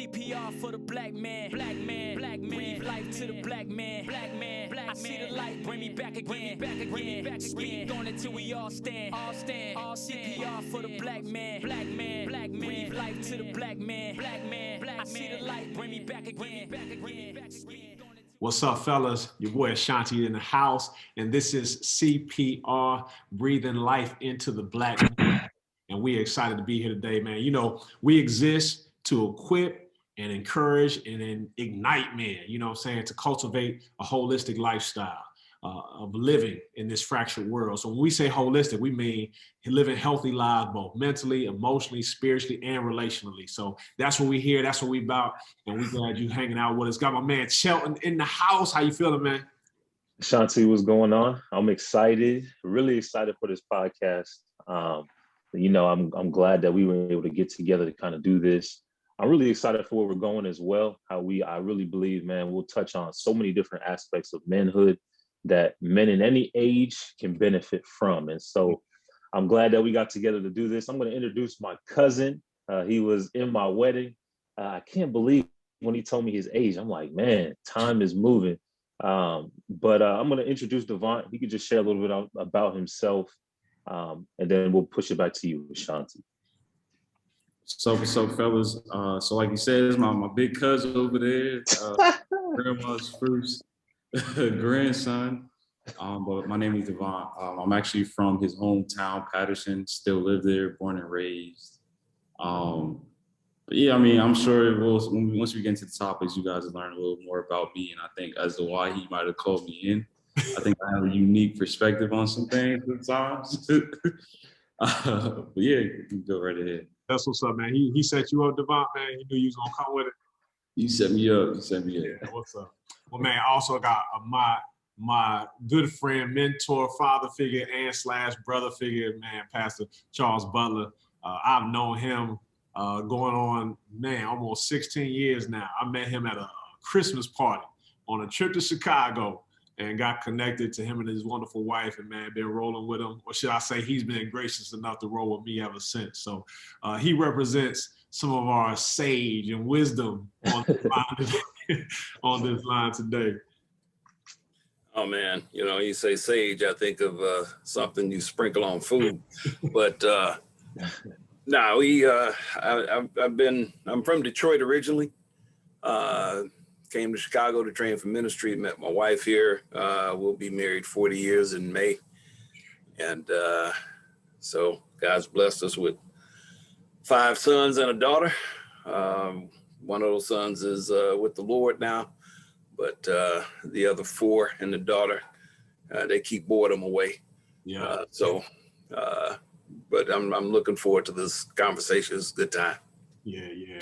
CPR for the black man, black man, black man. Breathe life to the black man, black man, black man. I see the light, bring me back again, bring me back again. Speak on it till we all stand, all stand. All CPR for the black man, black man, black man. Breathe life to the black man, black man, black man. I see the light, bring me back again, back again. What's up, fellas? Your boy Ashanti in the house, and this is CPR, breathing life into the black man. And we're excited to be here today, man. You know, we exist to equip and encourage and ignite men, you know what I'm saying, to cultivate a holistic lifestyle of living in this fractured world. So when we say holistic, we mean living healthy lives, both mentally, emotionally, spiritually, and relationally. So that's what we hear. That's what we about. And we glad you hanging out with us. Got my man Shelton in the house. How you feeling, man? Shanti, what's going on? I'm excited, really excited for this podcast. You know, I'm glad that we were able to get together to kind of do this. I'm really excited for where we're going as well. I really believe, man, we'll touch on so many different aspects of manhood that men in any age can benefit from. And so I'm glad that we got together to do this. I'm going to introduce my cousin. He was in my wedding. I can't believe when he told me his age. I'm like, man, time is moving. But I'm going to introduce Devon. He could just share a little bit about himself. And then we'll push it back to you, Ashanti. What's up, fellas? So like you said, it's my big cousin over there, grandma's first grandson. But my name is Devon. I'm actually from his hometown, Patterson. Still live there, born and raised. But yeah, I mean, I'm sure once we get into the topics, you guys will learn a little more about me, and I think as to why he might have called me in. I think I have a unique perspective on some things sometimes. But yeah, you can go right ahead. That's what's up, man. He set you up, Devon, man. He knew you was gonna come with it. You set me up. Yeah, what's up? Well, man, I also got my good friend, mentor, father figure, and / brother figure, man, Pastor Charles Butler. I've known him going on, man, almost 16 years now. I met him at a Christmas party on a trip to Chicago and got connected to him and his wonderful wife, and man, been rolling with him. Or should I say he's been gracious enough to roll with me ever since. So he represents some of our sage and wisdom on this line today. Oh man, you know, you say sage, I think of something you sprinkle on food. But I'm from Detroit originally. Came to Chicago to train for ministry, met my wife here. We'll be married 40 years in May. And so God's blessed us with 5 sons and a daughter. One of those sons is with the Lord now, but the other 4 and the daughter, they keep boredom away. Yeah. But I'm looking forward to this conversation. It's a good time. Yeah.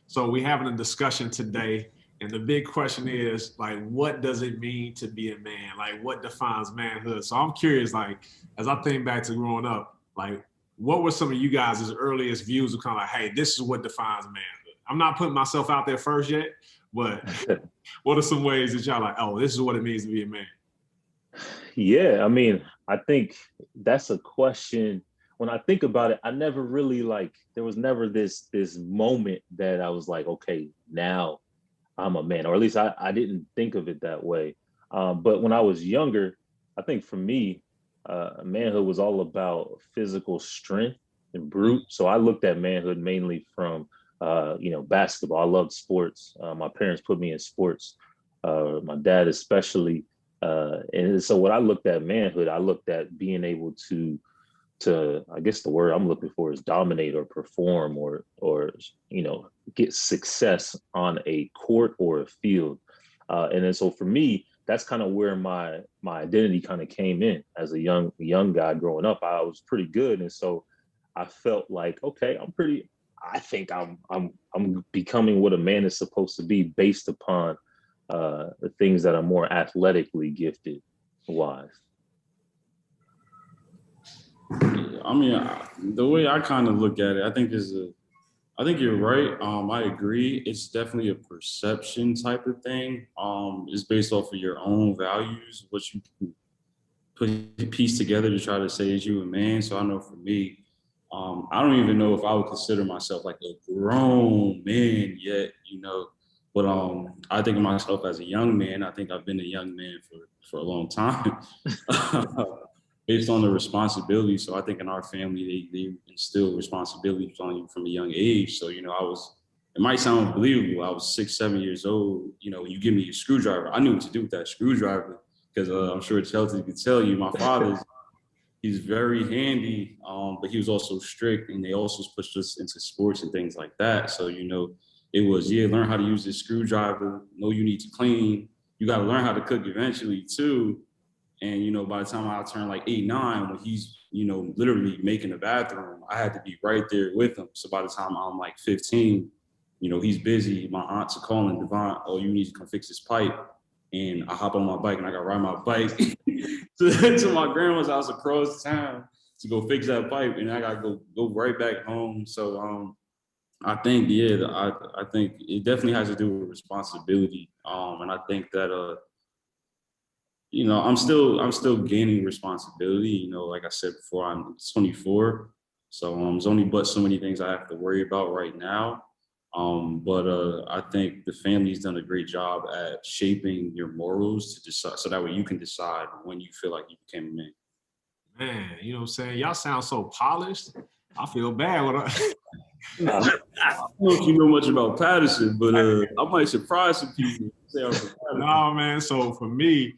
So we're having a discussion today. And the big question is, like, what does it mean to be a man? Like, what defines manhood? So I'm curious, like, as I think back to growing up, like, what were some of you guys' earliest views of kind of like, hey, this is what defines manhood? I'm not putting myself out there first yet, but what are some ways that y'all like, oh, this is what it means to be a man? Yeah, I mean, I think that's a question. When I think about it, I never really there was never this moment that I was like, okay, now I'm a man, or at least I didn't think of it that way. But when I was younger, I think for me, manhood was all about physical strength and brute. So I looked at manhood mainly from, basketball. I loved sports. My parents put me in sports, my dad especially. And so when I looked at manhood, I looked at being able to I guess the word I'm looking for is dominate or perform or get success on a court or a field. And then so for me, that's kind of where my identity kind of came in as a young guy growing up. I was pretty good. And so I felt like, okay, I think I'm becoming what a man is supposed to be based upon the things that are more athletically gifted wise. I mean, the way I kind of look at it, I think you're right. I agree. It's definitely a perception type of thing. It's based off of your own values, what you can piece together to try to say is you a man. So I know for me, I don't even know if I would consider myself like a grown man yet, you know. But I think of myself as a young man. I think I've been a young man for a long time, based on the responsibility. So I think in our family, they instill responsibility on you from a young age. So, you know, it might sound unbelievable. I was 6, 7 years old. You know, when you give me a screwdriver, I knew what to do with that screwdriver because I'm sure Chelsea could tell you, my father's, he's very handy, but he was also strict, and they also pushed us into sports and things like that. So, you know, it was, yeah, learn how to use this screwdriver, know you need to clean. You got to learn how to cook eventually too. And, you know, by the time I turned like 8, 9, when he's, you know, literally making the bathroom, I had to be right there with him. So by the time I'm like 15, you know, he's busy. My aunts are calling, Devon, oh, you need to come fix this pipe. And I hop on my bike and I got to ride my bike to my grandma's house across town to go fix that pipe. And I got to go right back home. So I think, yeah, I think it definitely has to do with responsibility. And I think that, you know, I'm still gaining responsibility. You know, like I said before, I'm 24, so there's only but so many things I have to worry about right now. But I think the family's done a great job at shaping your morals to decide, so that way you can decide when you feel like you became a man. Man, you know what I'm saying? Y'all sound so polished. I feel bad when I No. I don't know if you know much about Patterson, but I might surprise some people. Say I'm from Patterson. No, man. So for me,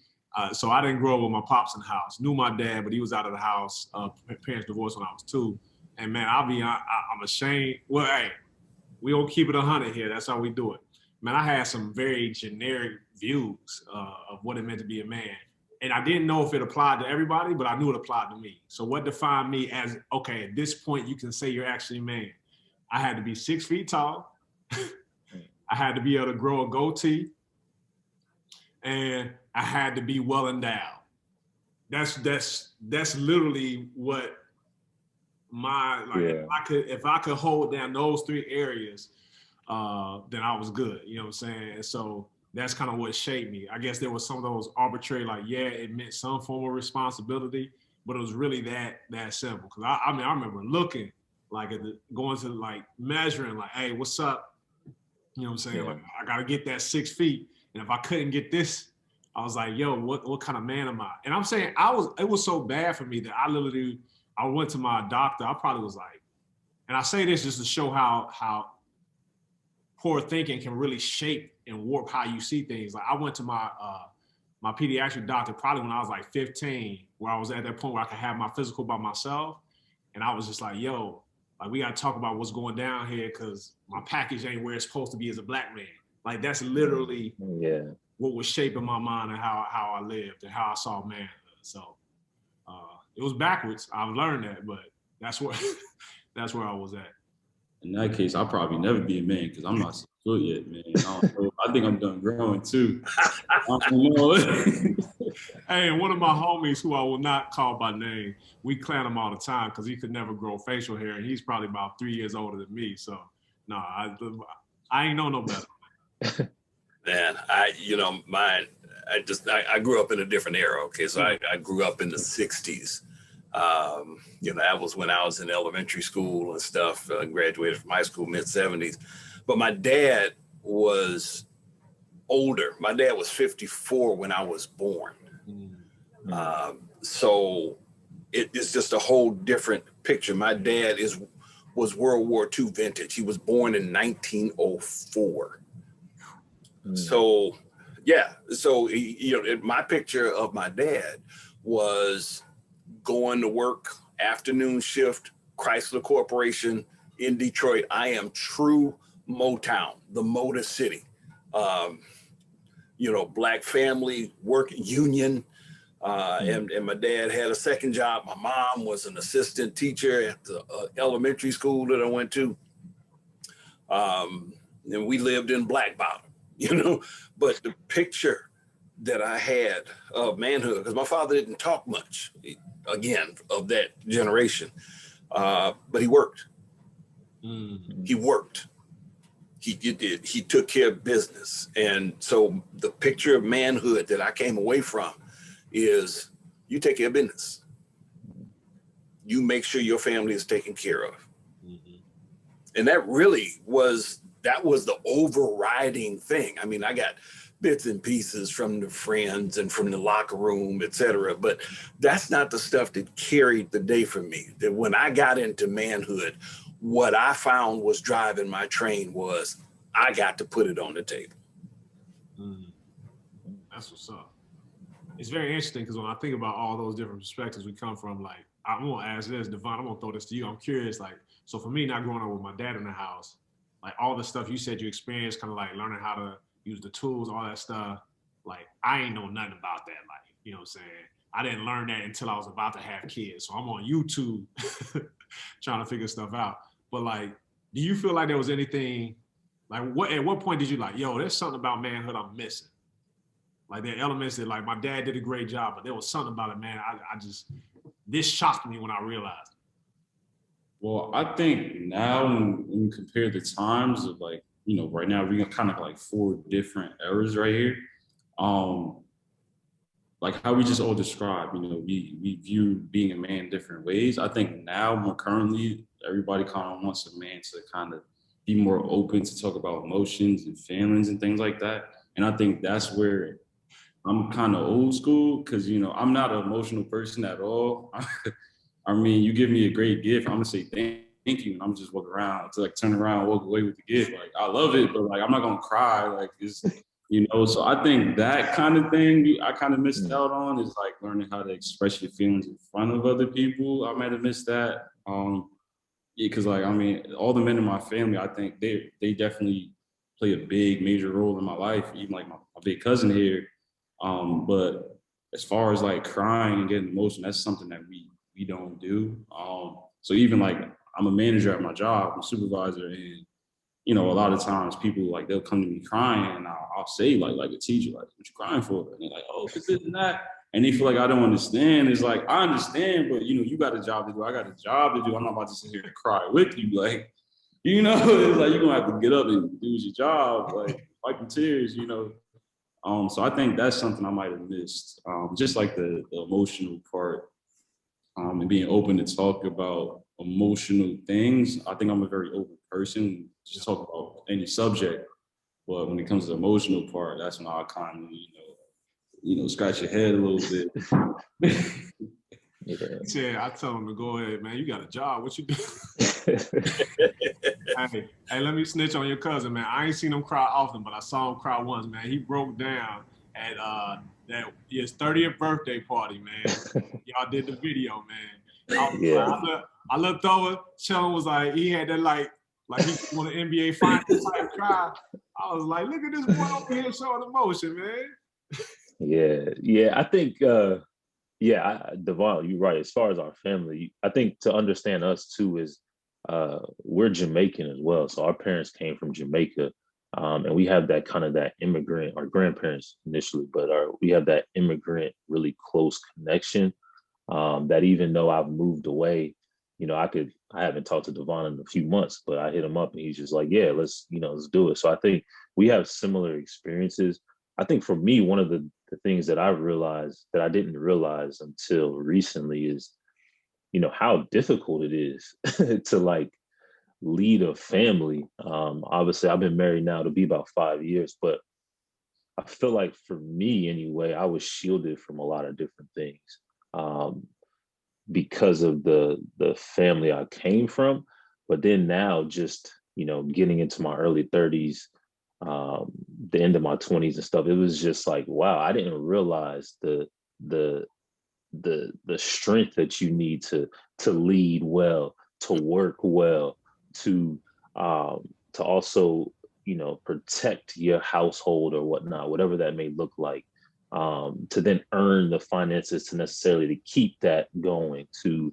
so I didn't grow up with my pops in the house. Knew my dad, but he was out of the house. Parents divorced when I was 2. And man, I'm ashamed. Well, hey, we don't keep it 100 here. That's how we do it. Man, I had some very generic views of what it meant to be a man. And I didn't know if it applied to everybody, but I knew it applied to me. So what defined me as, okay, at this point, you can say you're actually a man. I had to be 6 feet tall. I had to be able to grow a goatee. And I had to be well endowed. That's literally what my, like, Yeah. if I could hold down those 3 areas, then I was good. You know what I'm saying? And so that's kind of what shaped me. I guess there was some of those arbitrary, like, yeah, it meant some form of responsibility, but it was really that simple. Cause I mean, I remember looking, like, going to, like, measuring, like, hey, what's up? You know what I'm saying? Yeah. Like, I got to get that 6 feet. And if I couldn't get this, I was like, yo, what kind of man am I? And I'm saying it was so bad for me that I went to my doctor. I probably was like, and I say this just to show how poor thinking can really shape and warp how you see things. Like, I went to my pediatric doctor probably when I was like 15, where I was at that point where I could have my physical by myself. And I was just like, yo, like, we got to talk about what's going down here because my package ain't where it's supposed to be as a black man. Like, that's literally what was shaping my mind and how I lived and how I saw manhood. So it was backwards. I've learned that, but that's where I was at. In that case, I'll probably never be a man because I'm not 6 foot yet, man. I think I'm done growing too. I don't know. Hey, and one of my homies, who I will not call by name, we clown him all the time because he could never grow facial hair, and he's probably about 3 years older than me. So, no, I ain't know no better. Man, I grew up in a different era. Okay, so I grew up in the 60s. You know, that was when I was in elementary school and stuff. Graduated from high school mid 70s. But my dad was older. My dad was 54 when I was born. So it's just a whole different picture. My dad was World War II vintage. He was born in 1904. So, yeah. So, you know, my picture of my dad was going to work, afternoon shift, Chrysler Corporation in Detroit. I am true Motown, the Motor City. You know, black family, work union. And my dad had a second job. My mom was an assistant teacher at the elementary school that I went to. And we lived in Black Bottom, you know, but the picture that I had of manhood, because my father didn't talk much, again, of that generation, but he worked. He worked. He did. He took care of business. And so the picture of manhood that I came away from is you take care of business. you make sure your family is taken care of. Mm-hmm. And that was the overriding thing. I mean, I got bits and pieces from the friends and from the locker room, etc. But that's not the stuff that carried the day for me. That when I got into manhood, what I found was driving my train was I got to put it on the table. Mm. That's what's up. It's very interesting because when I think about all those different perspectives we come from, like, I'm gonna ask this, Devon, I'm gonna throw this to you. I'm curious, like, so for me, not growing up with my dad in the house, like all the stuff you said you experienced, kind of like learning how to use the tools, all that stuff, like I ain't know nothing about that. Like, you know what I'm saying? I didn't learn that until I was about to have kids. So I'm on YouTube trying to figure stuff out. But like, do you feel like there was anything, like at what point did you like, yo, there's something about manhood I'm missing? Like there are elements that like my dad did a great job, but there was something about it, man. I just, this shocked me when I realized. Well, I think now when we compare the times of like, you know, right now we got kind of like 4 different eras right here. Like how we just all described, you know, we view being a man different ways. I think now more currently, everybody kind of wants a man to kind of be more open to talk about emotions and feelings and things like that. And I think that's where I'm kind of old school because, you know, I'm not an emotional person at all. I mean, you give me a great gift, I'm gonna say thank you, and I'm just walk around to like turn around, walk away with the gift. Like I love it, but like I'm not gonna cry. Like it's, you know. So I think that kind of thing I kind of missed out on is like learning how to express your feelings in front of other people. I might have missed that. Yeah, because like I mean, all the men in my family, I think they definitely play a big major role in my life. Even like my big cousin here. But as far as like crying and getting emotional, that's something that we don't do. So even like I'm a manager at my job, I'm a supervisor, and you know, a lot of times people like they'll come to me crying, and I'll say like a teacher, like, "What you crying for?" And they're like, "Oh, because this and that," and they feel like I don't understand. It's like I understand, but you know, you got a job to do. I got a job to do. I'm not about to sit here and cry with you, like, you know, it's like you're gonna have to get up and do your job, like wipe your tears, you know. So I think that's something I might have missed, just like the emotional part, and being open to talk about emotional things. I think I'm a very open person, just talk about any subject. But when it comes to the emotional part, that's when I kind of, you know, scratch your head a little bit. Yeah, I tell him to go ahead, man. You got a job. What you do? Hey, let me snitch on your cousin, man. I ain't seen him cry often, but I saw him cry once, man. He broke down at his 30th birthday party, man. Y'all did the video, man. I looked over. Chillin was like, he had that like he won an NBA finals type cry. I was like, look at this boy over here showing emotion, man. Yeah. I think, Devon, you're right. As far as our family, I think to understand us too is we're Jamaican as well. So our parents came from Jamaica, and we have that kind of that immigrant, our grandparents initially, but we have that immigrant really close connection. That even though I've moved away, you know, I haven't talked to Devon in a few months, but I hit him up and he's just like, yeah, let's do it. So I think we have similar experiences. I think for me, one of the things that I realized that I didn't realize until recently is, you know, how difficult it is to like lead a family. Obviously, I've been married now to be about 5 years, but I feel like for me anyway, I was shielded from a lot of different things because of the family I came from. But then now, just you know, getting into my early 30s, the end of my 20s and stuff, it was just like, wow, I didn't realize the strength that you need to lead well, to work well, to also, you know, protect your household or whatnot, whatever that may look like, to then earn the finances to necessarily to keep that going, to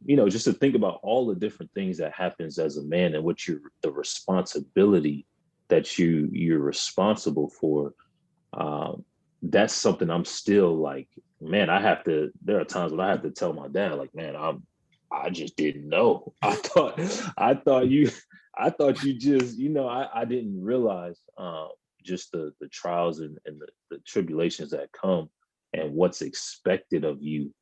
you know, just to think about all the different things that happens as a man and what the responsibility that you're responsible for. That's something I'm still like, man, there are times when I have to tell my dad, like, man, I just didn't know. I thought you just, you know, I didn't realize just the trials and the tribulations that come and what's expected of you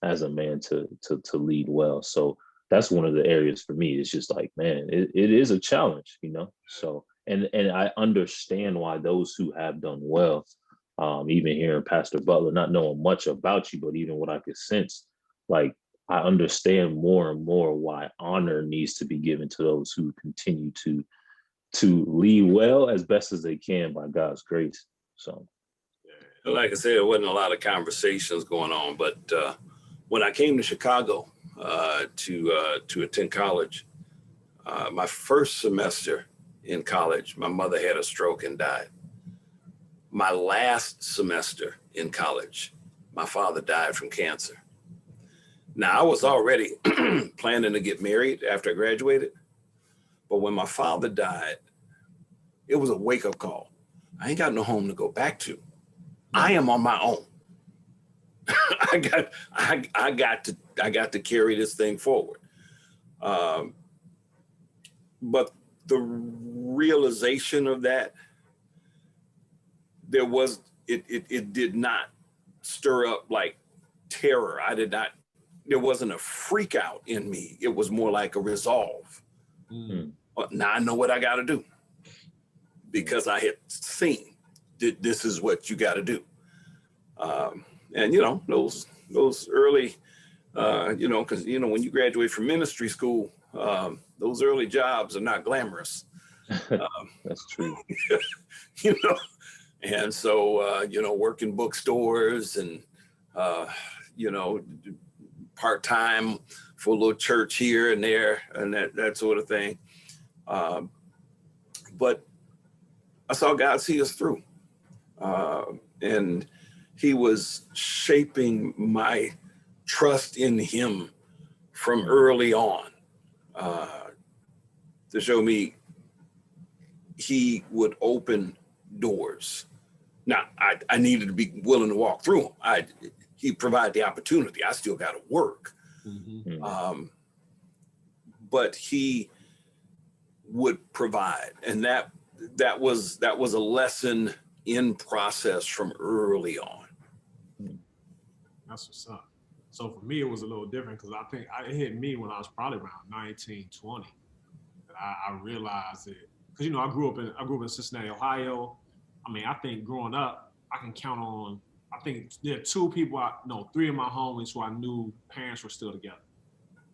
as a man to lead well. So that's one of the areas for me. It's just like, man, it is a challenge, you know. So and I understand why those who have done well, even hearing Pastor Butler, not knowing much about you, but even what I could sense, like I understand more and more why honor needs to be given to those who continue to lead well as best as they can by God's grace. So, like I said, there wasn't a lot of conversations going on, but when I came to Chicago to attend college, my first semester in college, my mother had a stroke and died. My last semester in college, my father died from cancer. Now, I was already planning to get married after I graduated, but when my father died, it was a wake-up call. I ain't got no home to go back to. I am on my own. I got to carry this thing forward. But the realization of that, it did not stir up like terror. There wasn't a freak out in me. It was more like a resolve. Now I know what I got to do because I had seen that this is what you got to do. And you know, those early, you know, because you know when you graduate from ministry school, those early jobs are not glamorous. that's true. You know, and so you know, working bookstores and you know, part-time for a little church here and there and that sort of thing. But I saw God see us through, and He was shaping my trust in Him from early on, to show me He would open doors. Now, I needed to be willing to walk through them. He provided the opportunity. I still got to work. But He would provide. And that was a lesson in process from early on. That's what's up. So for me, it was a little different because I think it hit me when I was probably around 19, 20. I realized it because, you know, I grew up in Cincinnati, Ohio. I mean, I think growing up, I can count on, I think there are three of my homies who I knew parents were still together.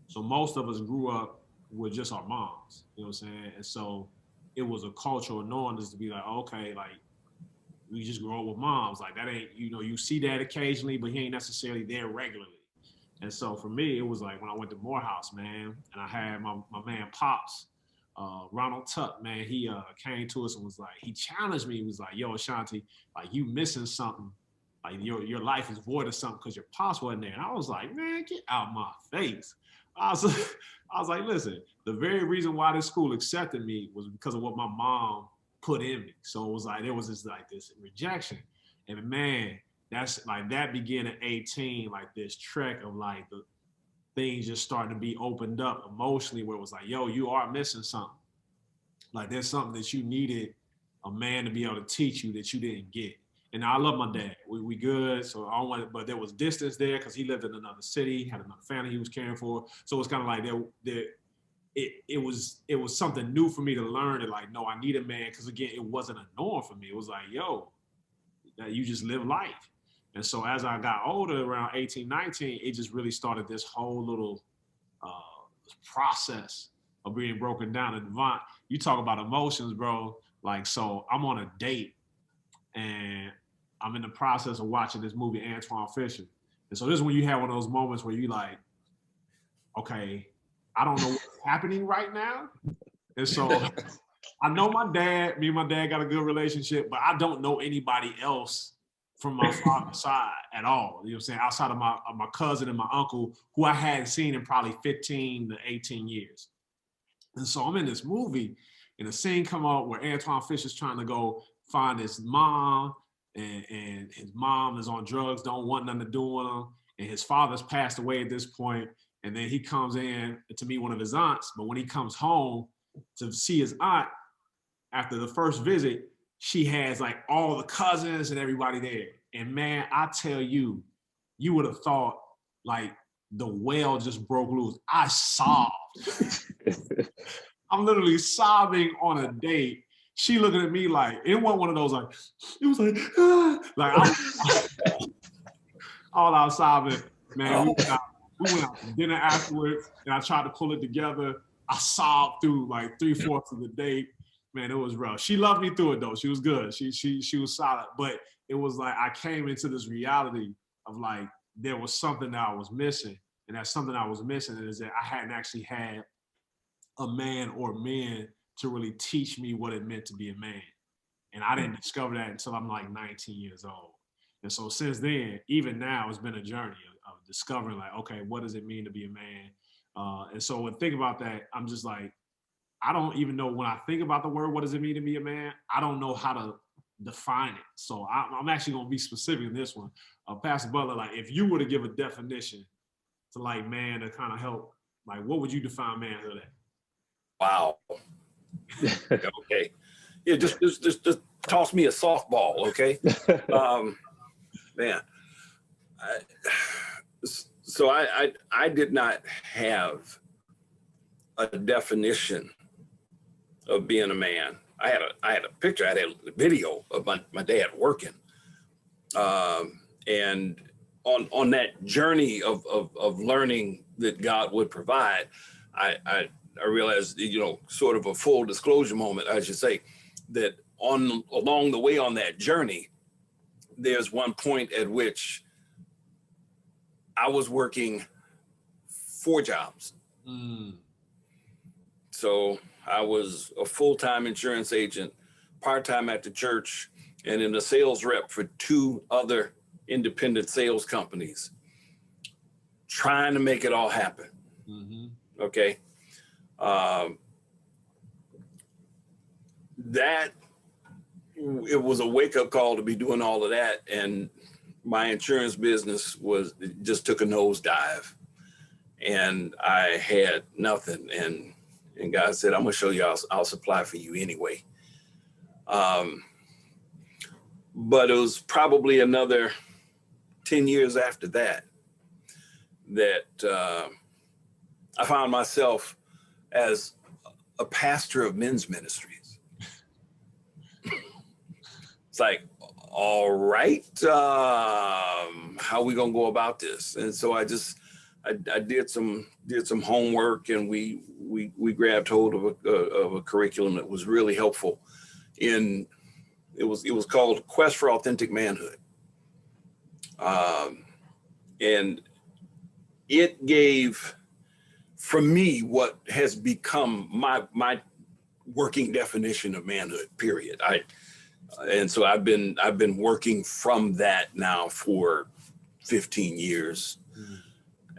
So most of us grew up with just our moms, you know what I'm saying? And so it was a cultural norm just to be like, okay, like, we just grow up with moms. Like, that ain't, you know, you see that occasionally, but he ain't necessarily there regularly. And so for me, it was like when I went to Morehouse, man, and I had my man Pops, Ronald Tuck, man, he came to us and was like, he challenged me. He was like, yo, Ashanti, like, you missing something. Like, your life is void of something because your Pops wasn't there. And I was like, man, get out my face. I was like, listen, the very reason why this school accepted me was because of what my mom put in me. So it was like, there was this rejection. And man, that's like, that began at 18, like this trek of like the things just starting to be opened up emotionally where it was like, yo, you are missing something. Like, there's something that you needed a man to be able to teach you that you didn't get. And I love my dad. We good. So I don't want it, but there was distance there because he lived in another city, had another family he was caring for. So it's kind of like it was something new for me to learn that, like, no, I need a man, because again, it wasn't a norm for me. It was like, yo, you just live life. And so as I got older, around 18, 19, it just really started this whole little process of being broken down. And Devon, you talk about emotions, bro. Like, so I'm on a date and I'm in the process of watching this movie, Antoine Fisher. And so this is when you have one of those moments where you like, okay, I don't know what's happening right now. And so I know me and my dad got a good relationship, but I don't know anybody else from my father's side at all. You know what I'm saying? Outside of my cousin and my uncle, who I hadn't seen in probably 15 to 18 years. And so I'm in this movie and a scene come out where Antoine Fisher's trying to go find his mom, and his mom is on drugs, don't want nothing to do with him. And his father's passed away at this point. And then he comes in to meet one of his aunts. But when he comes home to see his aunt, after the first visit, she has like all the cousins and everybody there. And man, I tell you, you would have thought like the well just broke loose. I sobbed. I'm literally sobbing on a date. She looking at me like, it wasn't one of those like, it was like, ah. Like I all out sobbing. Man, we went out to dinner afterwards, and I tried to pull it together. I sobbed through like 3/4 of the date. Man, it was rough. She loved me through it though. She was good. She was solid. But it was like I came into this reality of like there was something that I was missing, and that something I was missing is that I hadn't actually had a man or men to really teach me what it meant to be a man. And I didn't discover that until I'm like 19 years old. And so since then, even now, it's been a journey of discovering like, okay, what does it mean to be a man? And so when I think about that, I'm just like, I don't even know when I think about the word, what does it mean to be a man? I don't know how to define it. So I'm actually going to be specific in this one. Pastor Butler, like if you were to give a definition to like man to kind of help, like what would you define manhood as? Wow. Okay. Yeah, just toss me a softball, okay? Man, so I did not have a definition of being a man. I had a picture, I had a video of my dad working, and on that journey of learning that God would provide, I realized, sort of a full disclosure moment, I should say, that along the way on that journey, there's one point at which I was working 4 jobs. So I was a full-time insurance agent, part-time at the church, and in a sales rep for 2 other independent sales companies, trying to make it all happen. Okay. That it was a wake-up call to be doing all of that, and my insurance business just took a nosedive, and I had nothing. And God said, "I'm gonna show you. I'll supply for you anyway." But it was probably another 10 years after that I found myself as a pastor of men's ministries. It's like, all right, how are we gonna go about this? And so I did some homework, and we grabbed hold of a curriculum that was really helpful. It was called Quest for Authentic Manhood, and it gave, for me, what has become my working definition of manhood. Period. And so I've been working from that now for 15 years.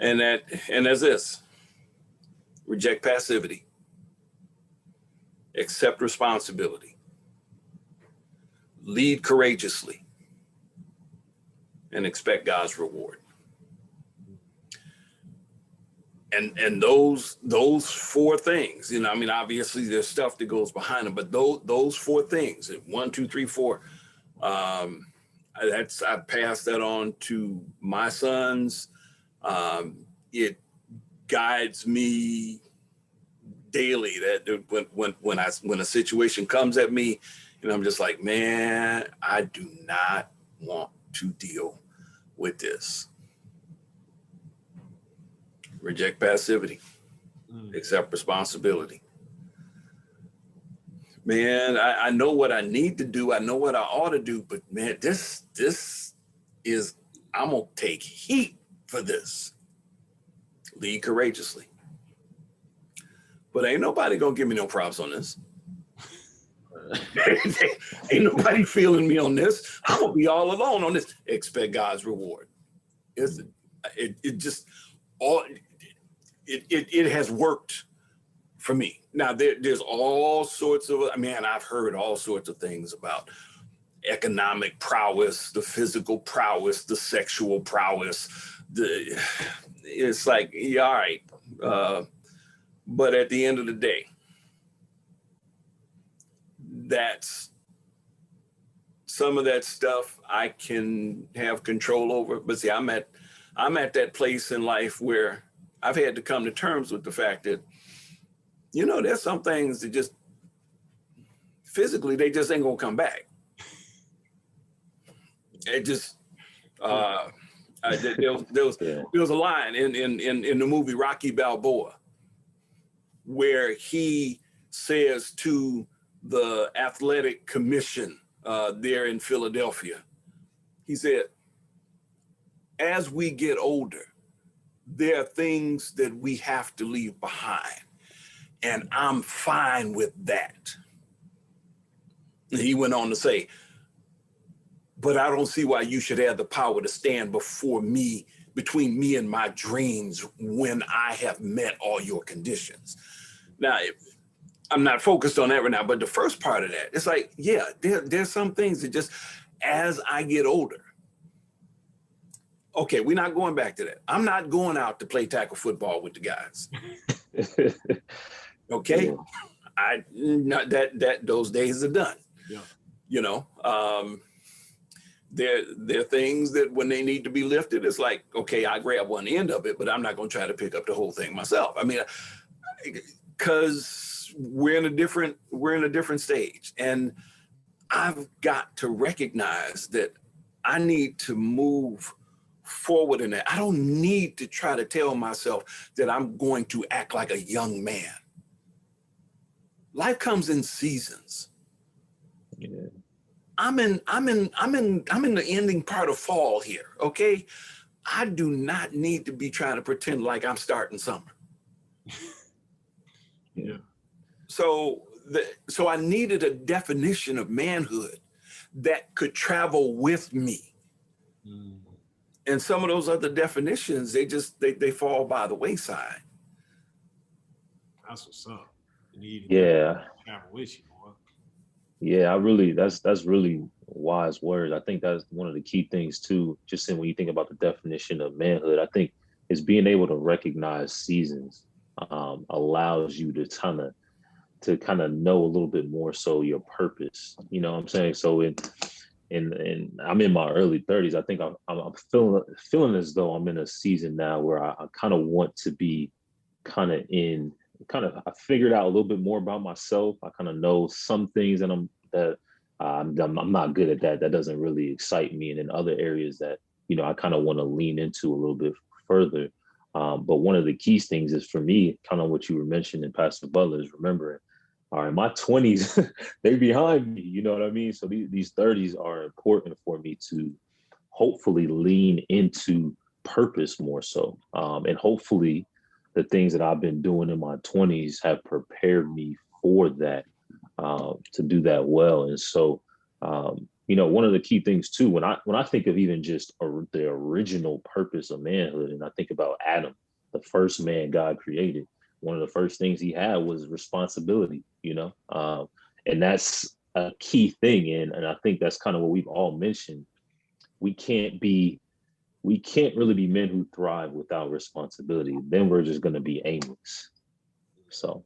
And there's this: reject passivity, accept responsibility, lead courageously, and expect God's reward. And those 4 things, obviously there's stuff that goes behind them, but those 4 things, 1, 2, 3, 4, I passed that on to my sons. It guides me daily that when a situation comes at me, and I'm just like, man, I do not want to deal with this. Reject passivity, accept responsibility. Man, I know what I need to do. I know what I ought to do, but man, this is, I'm gonna take heat for this. Lead courageously. But ain't nobody gonna give me no props on this. Ain't nobody feeling me on this. I'm gonna be all alone on this. Expect God's reward. It has worked for me. Now there's all sorts of, I've heard all sorts of things about economic prowess, the physical prowess, the sexual prowess. It's like, yeah, all right. But at the end of the day, that's some of that stuff I can have control over. But see, I'm at I'm at that place in life where I've had to come to terms with the fact that, you know, there's some things that just physically, they just ain't gonna come back. It just, there was a line in the movie Rocky Balboa where he says to the athletic commission there in Philadelphia, he said, as we get older, there are things that we have to leave behind. And I'm fine with that. And he went on to say, but I don't see why you should have the power to stand between me and my dreams when I have met all your conditions. Now, I'm not focused on that right now, but the first part of that, it's like, yeah, there's some things that just, as I get older, okay, we're not going back to that. I'm not going out to play tackle football with the guys. Okay, those days are done. Yeah. You know, there are things that when they need to be lifted, it's like, okay, I grab one end of it, but I'm not going to try to pick up the whole thing myself. I mean, because we're in a different stage, and I've got to recognize that I need to move forward in that. I don't need to try to tell myself that I'm going to act like a young man. Life comes in seasons. Yeah. I'm in the ending part of fall here, okay? I do not need to be trying to pretend like I'm starting summer. Yeah. So I needed a definition of manhood that could travel with me. Mm. And some of those other definitions, they fall by the wayside. That's what's up. You need Yeah. travel with you, boy. Yeah, that's really wise words. I think that's one of the key things too, just in when you think about the definition of manhood, I think is being able to recognize seasons allows you to kind of know a little bit more so your purpose. You know what I'm saying? So in I'm in my early 30s. I think I'm feeling as though I'm in a season now where I kind of want to be I figured out a little bit more about myself. I kind of know some things that I'm not good at that. That doesn't really excite me. And in other areas that, you know, I kind of want to lean into a little bit further. But one of the key things is for me, kind of what you were mentioning, Pastor Butler, is remembering, all right, my 20s, they're behind me. You know what I mean? So these 30s are important for me to hopefully lean into purpose more so. And hopefully the things that I've been doing in my 20s have prepared me for that, to do that well. And so, you know, one of the key things too, when I think of even just the original purpose of manhood, and I think about Adam, the first man God created, one of the first things he had was responsibility, you know, and that's a key thing. And I think that's kind of what we've all mentioned. We can't really be men who thrive without responsibility. Then we're just going to be aimless. So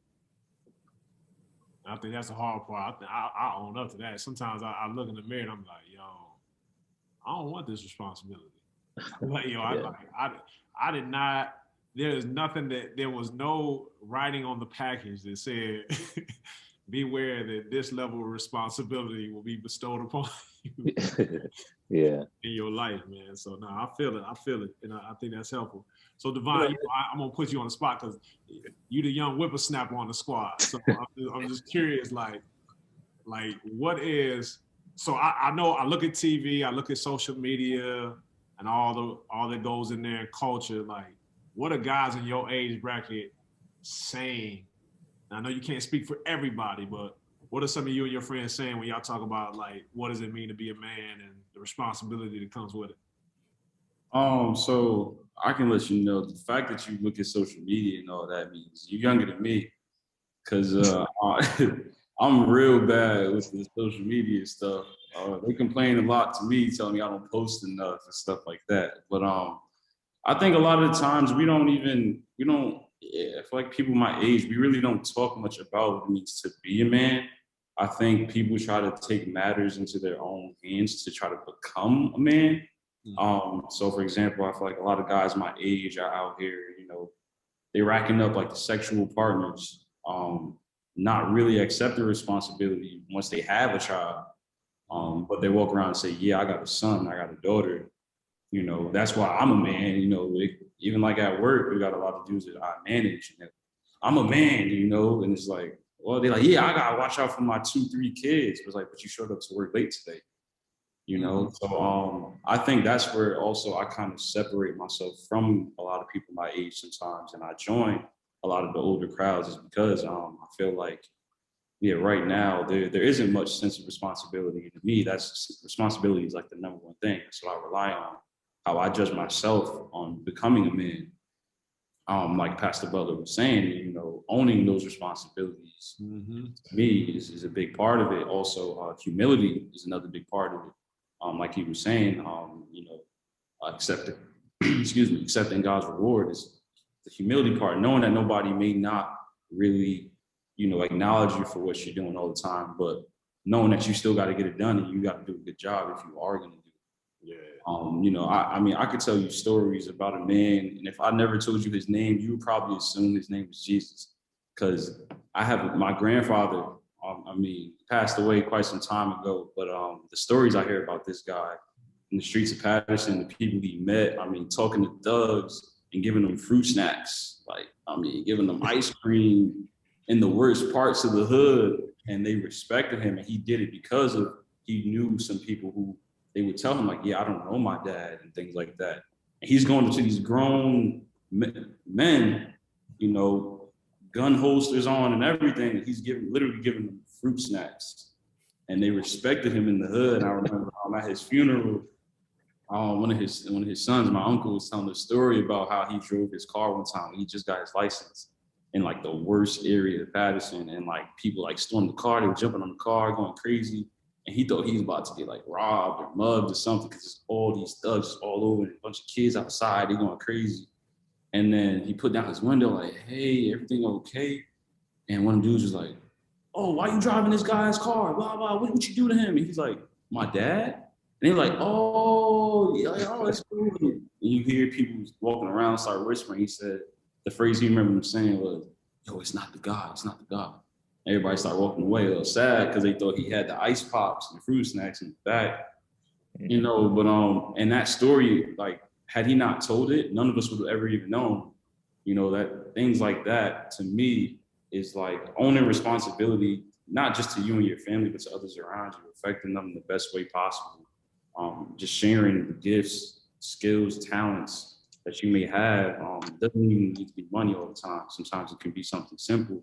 I think that's the hard part. I own up to that. Sometimes I look in the mirror and I'm like, yo, I don't want this responsibility. Like, yo, I did not. There's nothing there was no writing on the package that said, beware that this level of responsibility will be bestowed upon you. Yeah. In your life, man. So no, I feel it, and I think that's helpful. So Devon, I'm gonna put you on the spot because you the young whippersnapper on the squad. So I'm just curious, like what is? So I know I look at TV, I look at social media, and all that goes in there, culture. Like, what are guys in your age bracket saying? And I know you can't speak for everybody, but what are some of you and your friends saying when y'all talk about, like, what does it mean to be a man and the responsibility that comes with it? So I can let you know the fact that you look at social media and all that means you're younger than me, because I'm real bad with the social media stuff. They complain a lot to me, telling me I don't post enough and stuff like that. But I think a lot of the times we don't, I feel like people my age, we really don't talk much about what it means to be a man. I think people try to take matters into their own hands to try to become a man. So for example, I feel like a lot of guys my age are out here, you know, they racking up like the sexual partners, not really accept the responsibility once they have a child. But they walk around and say, yeah, I got a son, I got a daughter. You know, that's why I'm a man. You know, even like at work, we got a lot of dudes that I manage. And I'm a man, you know, and it's like, well, they're like, yeah, I gotta watch out for my 2-3 kids. It's like, but you showed up to work late today, you know. So I think that's where also I kind of separate myself from a lot of people my age sometimes, and I join a lot of the older crowds is because I feel like, yeah, right now there isn't much sense of responsibility to me. That's responsibility is like the number one thing. So I rely on how I judge myself on becoming a man. Like Pastor Butler was saying, you know, owning those responsibilities to me is a big part of it. Also, humility is another big part of it. Like he was saying, you know, accepting, excuse me, accepting God's reward is the humility part, knowing that nobody may not really, you know, acknowledge you for what you're doing all the time, but knowing that you still got to get it done and you got to do a good job if you are going to do it. You know, I mean, I could tell you stories about a man, and if I never told you his name, you would probably assume his name was Jesus, because I have my grandfather. I mean, passed away quite some time ago, but the stories I hear about this guy in the streets of Patterson, the people he met, I mean, talking to thugs and giving them fruit snacks, like, I mean, giving them ice cream in the worst parts of the hood, and they respected him, and he did it because of he knew some people who they would tell him like, yeah, I don't know my dad and things like that. And he's going to these grown men, you know, gun holsters on and everything. And he's literally giving them fruit snacks, and they respected him in the hood. And I remember at his funeral, one of his sons, my uncle, was telling the story about how he drove his car one time. He just got his license in like the worst area of Patterson, and like people like stormed the car. They were jumping on the car, going crazy. And he thought he was about to get like robbed or mugged or something, because it's all these thugs all over and a bunch of kids outside, they going crazy. And then he put down his window like, hey, everything okay? And one of the dudes was like, oh, why you driving this guy's car? Blah, blah, what you do to him? And he's like, my dad? And they're like, oh, yeah, like, oh, it's cool. And you hear people walking around start whispering. He said, the phrase he remembered him saying was, yo, it's not the God, it's not the God. Everybody started walking away a little sad because they thought he had the ice pops and the fruit snacks in the back, you know. But and that story, like, had he not told it, none of us would have ever even known, you know, that things like that to me is like owning responsibility, not just to you and your family, but to others around you, affecting them in the best way possible. Just sharing the gifts, skills, talents that you may have. Doesn't even need to be money all the time. Sometimes it can be something simple.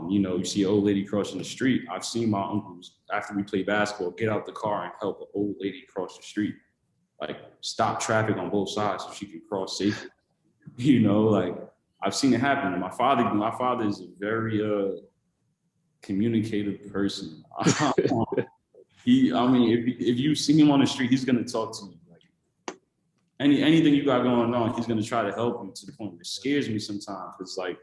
You know, you see an old lady crossing the street. I've seen my uncles, after we play basketball, get out the car and help an old lady cross the street. Like, stop traffic on both sides so she can cross safely. You know, like, I've seen it happen. And my father is a very communicative person. I mean, if you see him on the street, he's gonna talk to you. Like, anything you got going on, he's gonna try to help you, to the point where it scares me sometimes. It's like,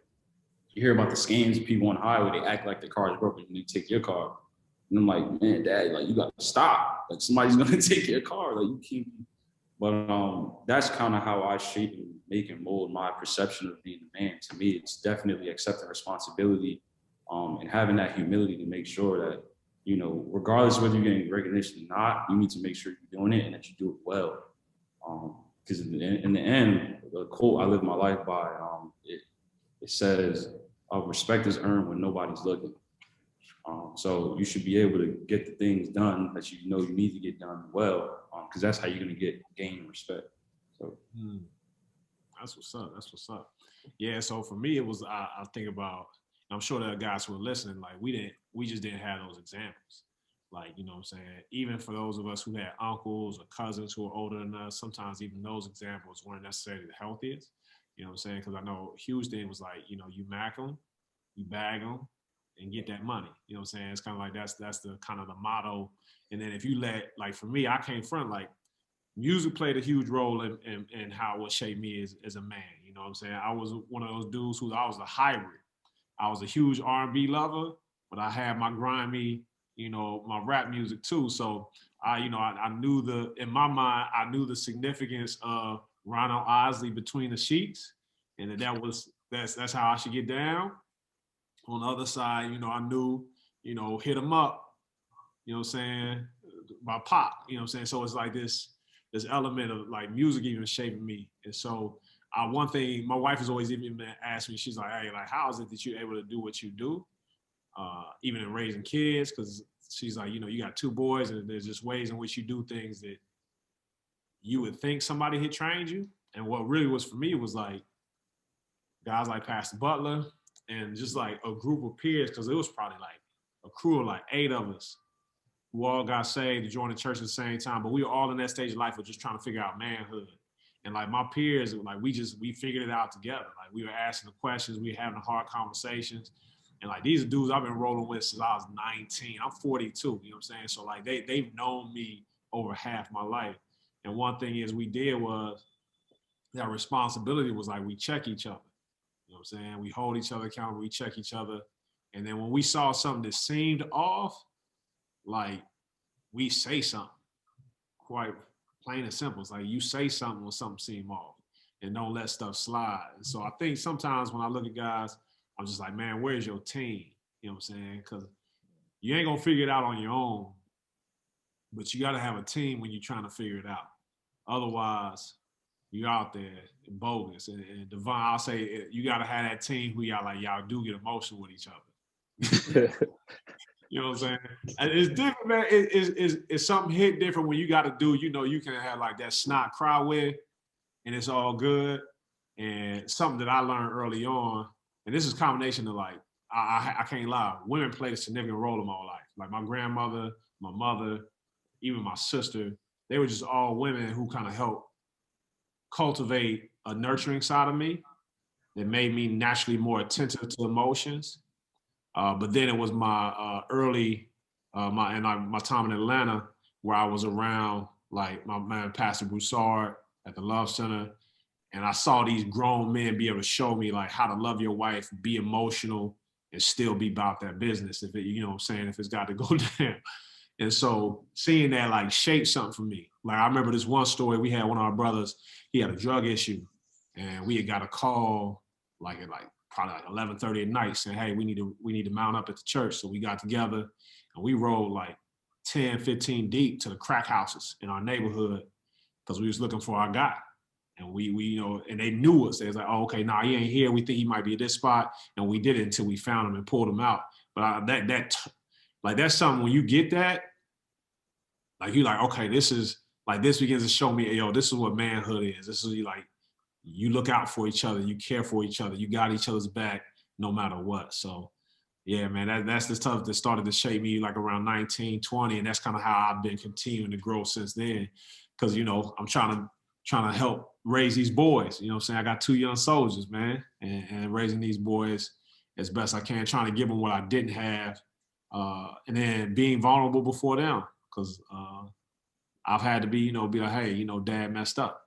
you hear about the scams of people on the highway, they act like the car is broken and they take your car. And I'm like, man, Dad, like, you gotta stop. Like, somebody's gonna take your car. Like, you can't. But that's kind of how I shape and make and mold my perception of being a man. To me, it's definitely accepting responsibility, and having that humility to make sure that, you know, regardless of whether you're getting recognition or not, you need to make sure you're doing it and that you do it well. Because in the end, the quote I live my life by, it says, respect is earned when nobody's looking. So you should be able to get the things done that you know you need to get done well, because that's how you're going to gain respect. So that's what's up. That's what's up. Yeah. So for me, it was I think about. I'm sure that guys who are listening, like, we just didn't have those examples. Like, you know what I'm saying? Even for those of us who had uncles or cousins who are older than us, sometimes even those examples weren't necessarily the healthiest. You know what I'm saying? Because I know huge thing was like, you know, you mack them, you bag them, and get that money. You know what I'm saying? It's kind of like that's the kind of the motto. And then if you like, for me, I came from, like, music played a huge role in how what shaped me as a man. You know what I'm saying? I was one of those dudes I was a hybrid. I was a huge R&B lover, but I had my grimy you know, my rap music too. So I knew in my mind, I knew the significance of Ronald Isley Between the Sheets, and that's how I should get down. On the other side, you know, I knew, you know, Hit 'em Up, you know what I'm saying, by Pop, you know what I'm saying? So it's like this element of like music even shaping me. And so one thing, my wife has always even asked me, she's like, hey, like, how is it that you're able to do what you do? Even in raising kids, because she's like, you know, you got two boys and there's just ways in which you do things that you would think somebody had trained you. And what really was for me was like guys like Pastor Butler and just like a group of peers, because it was probably like a crew of like 8 of us who all got saved to join the church at the same time. But we were all in that stage of life of just trying to figure out manhood. And like my peers, like we figured it out together. Like we were asking the questions, we were having the hard conversations. And like these dudes I've been rolling with since I was 19. I'm 42, you know what I'm saying? So like they've known me over half my life. And one thing is we did was that responsibility was like we check each other. You know what I'm saying? We hold each other accountable, we check each other. And then when we saw something that seemed off, like we say something, quite plain and simple. It's like you say something when something seems off and don't let stuff slide. And so I think sometimes when I look at guys, I'm just like, man, where's your team? You know what I'm saying? Because you ain't gonna figure it out on your own, but you gotta have a team when you're trying to figure it out. Otherwise, you're out there bogus. And Devon, I'll say you gotta have that team who y'all do get emotional with each other. You know what I'm saying? And it's different, man. It's something hit different when you got to do, you know, you can have like that snot cry with, and it's all good. And something that I learned early on, and this is a combination of like, I can't lie, women played a significant role in my life. Like my grandmother, my mother, even my sister, they were just all women who kind of helped cultivate a nurturing side of me that made me naturally more attentive to emotions. But then it was my my time in Atlanta where I was around like my man Pastor Broussard at the Love Center, and I saw these grown men be able to show me like how to love your wife, be emotional, and still be about that business. If it, you know what I'm saying, if it's got to go down. And so seeing that like shaped something for me. Like I remember this one story, we had one of our brothers, he had a drug issue, and we had got a call like at like probably like 11:30 at night saying, hey, we need to mount up at the church. So we got together and we rode like 10, 15 deep to the crack houses in our neighborhood because we was looking for our guy. And we you know, and they knew us. They was like, oh, okay, nah, he ain't here. We think he might be at this spot. And we did it until we found him and pulled him out. But that's something when you get that, like you like, okay, this begins to show me, yo, this is what manhood is. This is like, you look out for each other, you care for each other, you got each other's back no matter what. So yeah, man, that's the stuff that started to shape me like around 19, 20. And that's kind of how I've been continuing to grow since then. Cause you know, I'm trying to help raise these boys. You know what I'm saying? I got 2 young soldiers, man, and raising these boys as best I can, trying to give them what I didn't have. And then being vulnerable before them. Cause I've had to be like, hey, you know, dad messed up.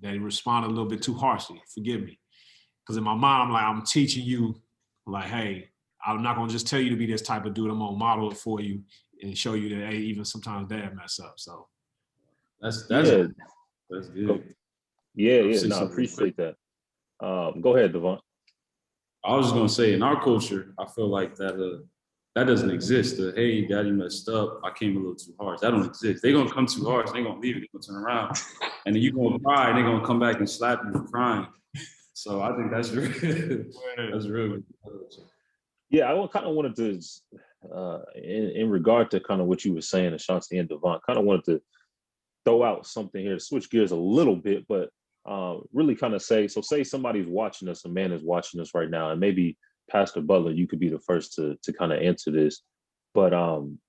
That he responded a little bit too harshly. Forgive me. Because in my mind, I'm like, I'm teaching you, like, hey, I'm not gonna just tell you to be this type of dude. I'm gonna model it for you and show you that, hey, even sometimes dad mess up. So That's Yeah, good. yeah. No, I appreciate that. Go ahead, Devon. I was just gonna say, in our culture, I feel like that doesn't exist. Hey, daddy messed up. I came a little too harsh. That don't exist. They're gonna come too harsh. They're gonna leave it. They're gonna turn around, and then you're gonna cry. And they're gonna come back and slap you for crying. So I think that's real. That's real. Yeah, I kind of wanted to, in regard to kind of what you were saying, Ashanti and Devon, kind of wanted to throw out something here to switch gears a little bit, but really kind of say somebody's watching us, a man is watching us right now, and maybe Pastor Butler, you could be the first to kind of answer this. But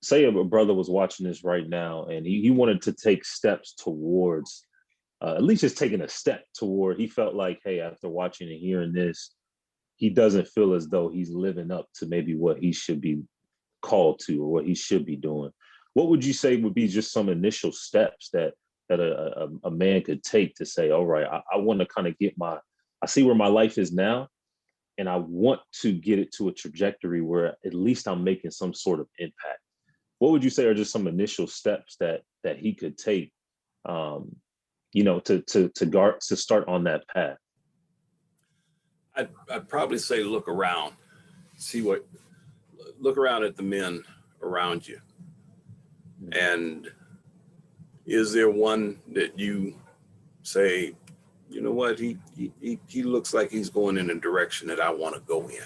say a brother was watching this right now and he wanted to take steps towards, at least just taking a step toward, he felt like, hey, after watching and hearing this, he doesn't feel as though he's living up to maybe what he should be called to or what he should be doing. What would you say would be just some initial steps that a man could take to say, all right, I want to kind of I see where my life is now, and I want to get it to a trajectory where at least I'm making some sort of impact. what would you say are just some initial steps that he could take, you know, to start on that path? I'd probably say look around, look around at the men around you, and is there one that you say, you know what, he looks like he's going in a direction that I want to go in,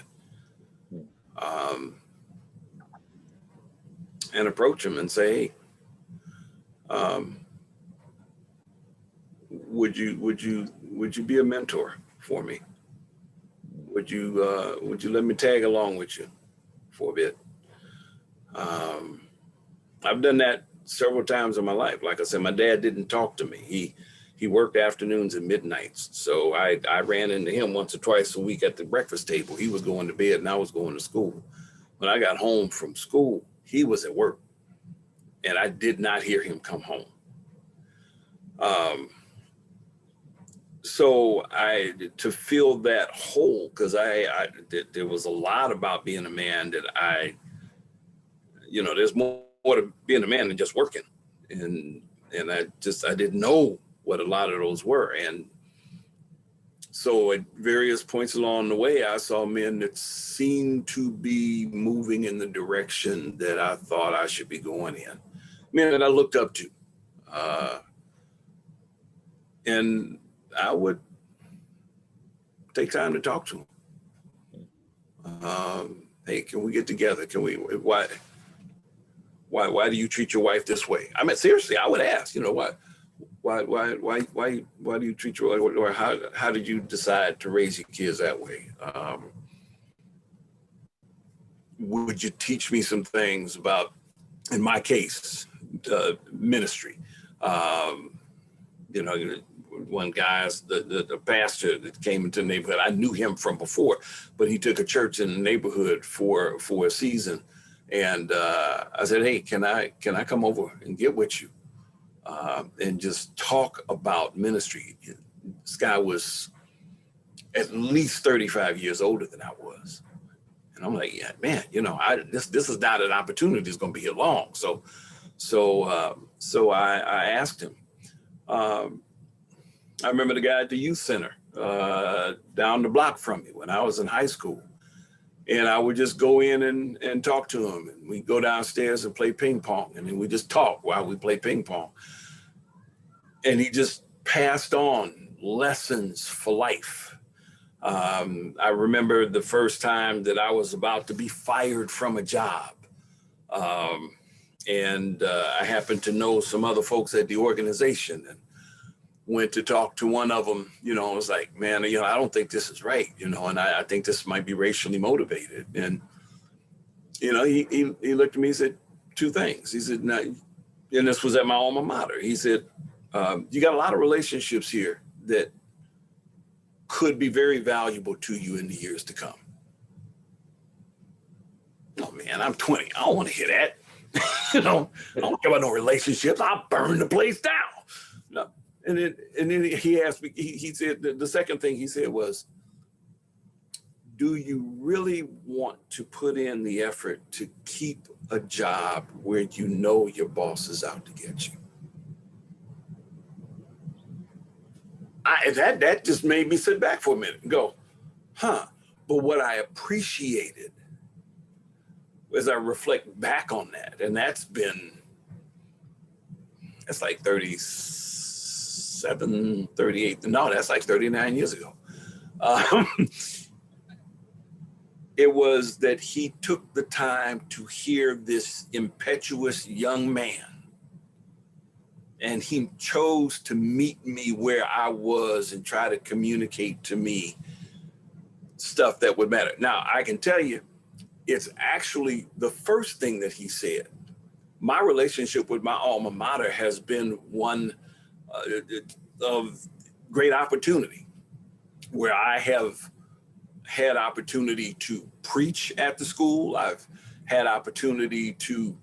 and approach him and say, hey, would you be a mentor for me? Would you let me tag along with you for a bit? I've done that several times in my life. Like I said, my dad didn't talk to me. He worked afternoons and midnights. So I ran into him once or twice a week at the breakfast table. He was going to bed and I was going to school. When I got home from school, he was at work and I did not hear him come home. So to fill that hole, because there was a lot about being a man that there's more to being a man than just working. And I didn't know what a lot of those were. And so at various points along the way, I saw men that seemed to be moving in the direction that I thought I should be going in, men that I looked up to. And I would take time to talk to them. Hey, can we get together? Why do you treat your wife this way? I mean, seriously, I would ask, why do you treat your wife, or how did you decide to raise your kids that way? Would you teach me some things about, in my case, ministry? One guy's the pastor that came into the neighborhood. I knew him from before, but he took a church in the neighborhood for a season. And I said, hey, can I come over and get with you and just talk about ministry? This guy was at least 35 years older than I was. And I'm like, yeah, man, this is not an opportunity that's going to be here long. So I asked him. I remember the guy at the youth center down the block from me when I was in high school. And I would just go in and talk to him. And we'd go downstairs and play ping pong. And then we just talk while we play ping pong. And he just passed on lessons for life. I remember the first time that I was about to be fired from a job. And I happened to know some other folks at the organization and went to talk to one of them. I was like, man, I don't think this is right, and I think this might be racially motivated. And, he looked at me, he said two things. He said, now, and this was at my alma mater. He said, you got a lot of relationships here that could be very valuable to you in the years to come. Oh man, I'm 20. I don't want to hear that. I don't care about no relationships. I'll burn the place down. No. And then he asked me, he said, the second thing he said was, do you really want to put in the effort to keep a job where your boss is out to get you? That just made me sit back for a minute and go, huh. But what I appreciated as I reflect back on that, and that's like 37, 38. No, that's like 39 years ago. It was that he took the time to hear this impetuous young man, and he chose to meet me where I was and try to communicate to me stuff that would matter. Now, I can tell you, it's actually the first thing that he said. My relationship with my alma mater has been one of great opportunity, where I have had opportunity to preach at the school. I've had opportunity to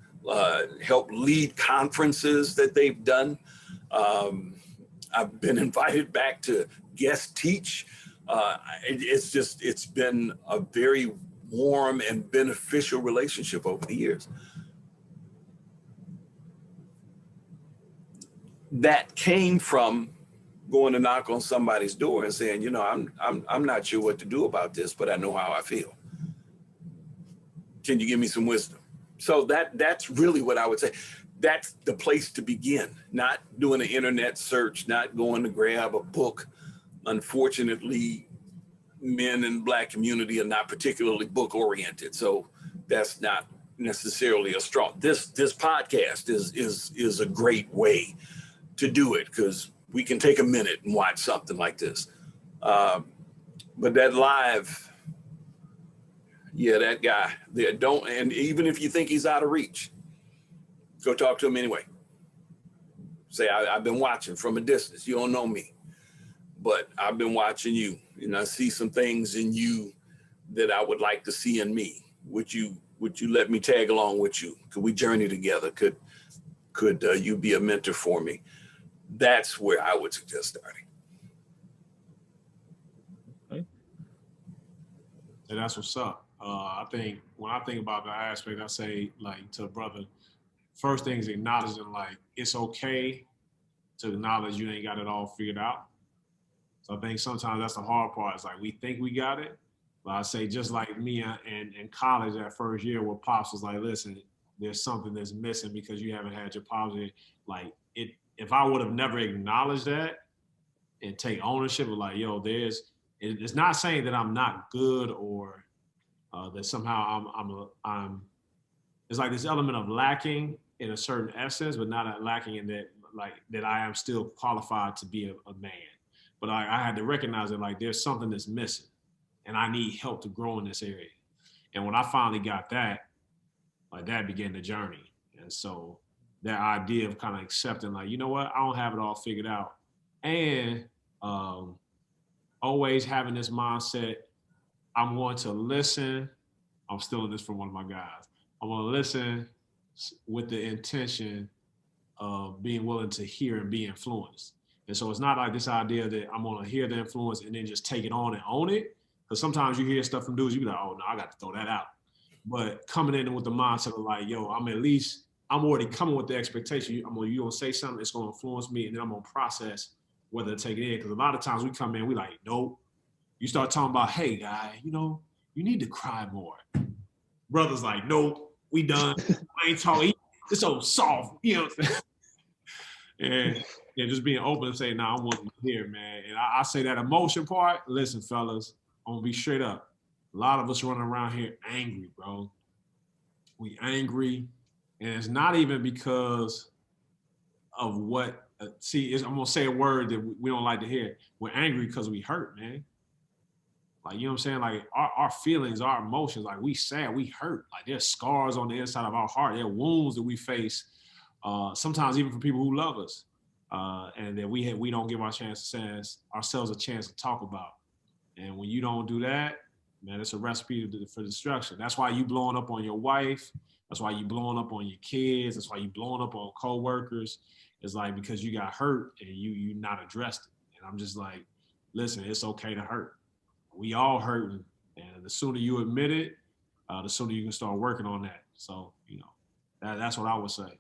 help lead conferences that they've done. I've been invited back to guest teach. It's been a very warm and beneficial relationship over the years. that came from going to knock on somebody's door and saying, you know, I'm not sure what to do about this, but I know how I feel. Can you give me some wisdom? So that's really what I would say. That's the place to begin, not doing an internet search, not going to grab a book. Unfortunately, men in the Black community are not particularly book oriented. So that's not necessarily a strong, this podcast is a great way to do it, because we can take a minute and watch something like this. But that live, yeah, that guy there, don't, and even if you think he's out of reach, go talk to him anyway. Say, I've been watching from a distance. You don't know me, but I've been watching you, and I see some things in you that I would like to see in me. Would you let me tag along with you? Could we journey together? Could you be a mentor for me? That's where I would suggest starting. And that's what's up. I think when I think about the aspect, I say, like, to a brother, first thing is acknowledging, like, it's okay to acknowledge you ain't got it all figured out. So I think sometimes that's the hard part. It's like we think we got it. But I say, just like me in college that first year, where Pops was like, listen, there's something that's missing because you haven't had your Pops. Like, if I would have never acknowledged that and take ownership of, like, yo, it's not saying that I'm not good or that somehow I'm it's like this element of lacking in a certain essence, but not lacking in that, like, that I am still qualified to be a man. But I had to recognize that, like, there's something that's missing and I need help to grow in this area. And when I finally got that, like, that began the journey. And so that idea of kind of accepting, like, you know what, I don't have it all figured out. And always having this mindset, I'm going to listen. I'm stealing this from one of my guys. I'm going to listen with the intention of being willing to hear and be influenced. And so it's not like this idea that I'm going to hear the influence and then just take it on and own it. Because sometimes you hear stuff from dudes, you be like, oh, no, I got to throw that out. But coming in with the mindset of, like, yo, I'm already coming with the expectation. You're going to say something that's going to influence me, and then I'm going to process whether to take it in. Because a lot of times we come in, we like, nope. You start talking about, hey, guy, you know, you need to cry more. Brother's like, nope, we done. I ain't talking. It's so soft, you know what I'm saying? And just being open and saying, nah, I want to hear, man. And I say that emotion part, listen, fellas, I'm going to be straight up. A lot of us running around here angry, bro. We angry. And it's not even because of what, I'm going to say a word that we don't like to hear. We're angry because we hurt, man. Like, you know what I'm saying? Like, our feelings, our emotions, like, we sad, we hurt. Like, there's scars on the inside of our heart. There are wounds that we face, sometimes even for people who love us, and that we don't give ourselves a chance to talk about. And when you don't do that, man, it's a recipe for destruction. That's why you blowing up on your wife. That's why you blowing up on your kids. That's why you blowing up on coworkers. It's like, because you got hurt and you not addressed it. And I'm just like, listen, it's okay to hurt. We all hurting, and the sooner you admit it, the sooner you can start working on that. So, you know, that's what I would say.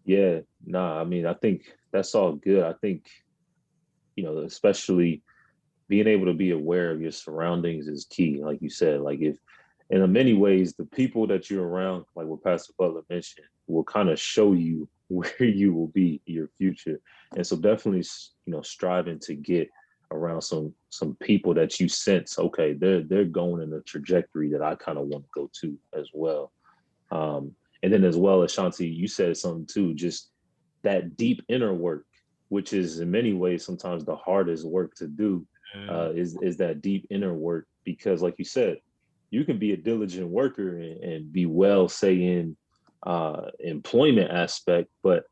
Yeah, nah, I mean, I think that's all good. I think, you know, especially being able to be aware of your surroundings is key. Like you said, like, if, and in many ways, the people that you're around, like what Pastor Butler mentioned, will kind of show you where you will be in your future. And so definitely, you know, striving to get around some people that you sense, okay, they're going in a trajectory that I kind of want to go to as well. And then as well as Shanti, you said something too, just that deep inner work, which is in many ways sometimes the hardest work to do, is that deep inner work. Because like you said, you can be a diligent worker and be well, say, in employment aspect, but